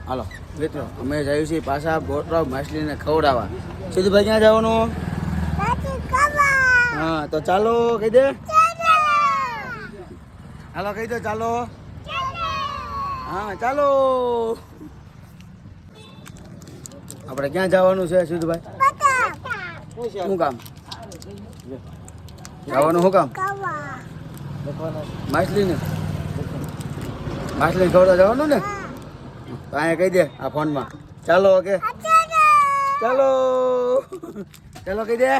હાલો મિત્રો અમે જઈએ છીએ પાછા બોટરાવ માછલીને ખવડાવવા. સિદ્ધભાઈ ક્યાં જવાનું? હા તો ચાલો કહી દે. હાલો કહી દો ચાલો. હા ચાલો. આપણે ક્યાં જવાનું છે સિદ્ધભાઈ? શું કામ જવાનું? શું કામ? માછલીને ખવડાવવા જવાનું ને? અહીંયા કહી દે આ ફોનમાં. ચાલો ઓકે ચાલો. ચાલો કહી દે.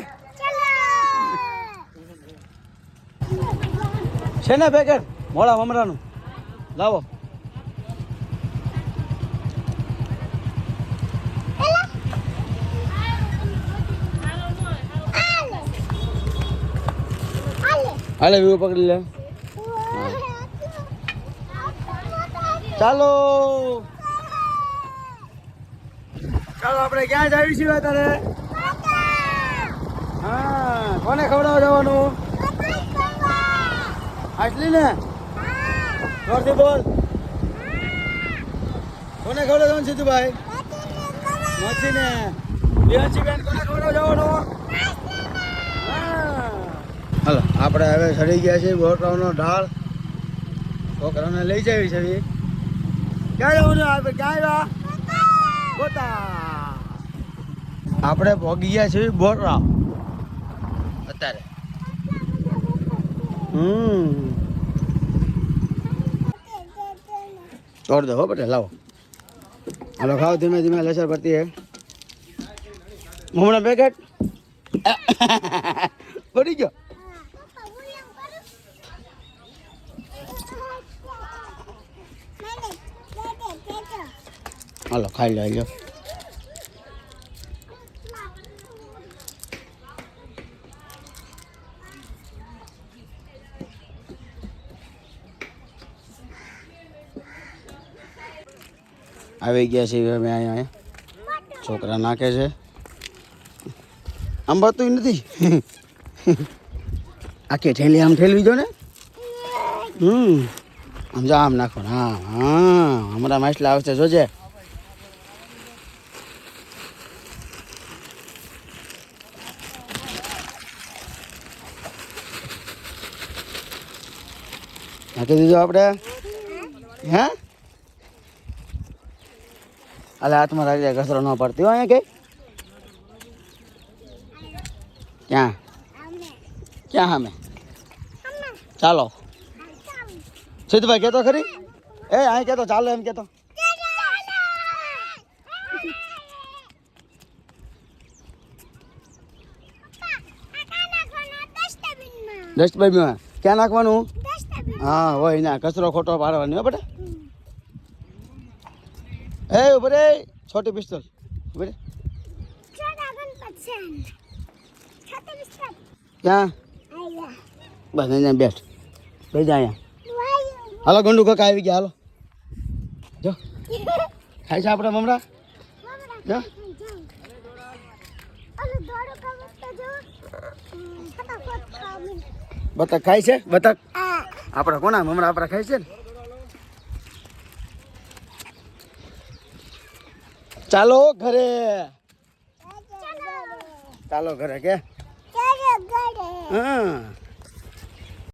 છે ને પેકેટ મોડા મમરાનું લાવો. હાલે વ્યૂ પકડી લે. ચાલો ચાલો આપણે ક્યાં જઈએ છીએ અત્યારે? હા કોને ખવડાવવા જવાનું? માછલી ને જોરથી બોલ. કોને ખવડાવવા જવાનું સિદ્ધુભાઈ? મચ્છી ને બેન કોને ખવડાવવા જવાનું? હાલો આપણે હવે ચડી ગયા છીએ બોટરાવનો ઢાળ. છોકરાઓને લઈ જવી છે. ક્યાં જવાનું? આપણે ક્યાં આવ્યા? ગોતા. આપણે પહોંચી ગયા છીએ બોટરાવ અત્યારે. તોડ દો હો બેટા લાવો. હાલો ખાઓ ધીમે ધીમે લસર પડતી હે. હમણાં પેકેટ પડી ગયો. હાલો ખાઈ લો. આવી ગયા છીએ અમે અહીંયા. છોકરા નાખે છે. આમ બતું નથી. આખી ઠેલી આમ ઠેલવી દો ને. આમ જા આમ નાખો. હા હા હમણાં માછલા આવશે જોજે. નાખી દીધો આપણે. હે અલે હાથમાં રાખી જાય કચરો ન પડતી હોય અહીંયા. કઈ ક્યાં ક્યાં સામે? ચાલો સિદ્ધભાઈ કહેતો ખરી. એ અહીં કહેતો ચાલો એમ કહેતો. ડસ્ટબિનમાં ક્યાં નાખવાનું? હા હોય ના કચરો ખોટો પાડવાની હો બેટા. એ ઉભો રે છોટી પિસ્તોલ ઉભો રે. ક્યાં? બસ અહીંયા બેઠ બેસી જા અહીંયા. હાલો ગંડુ કાકા આવી ગયા. હાલો જો ખાય છે આપણે મમરા. જો બતક ખાય છે. બતક આપણે કોના મમરા આપણે ખાય છે ને. ચાલો ઘરે. ચાલો ઘરે કે હા.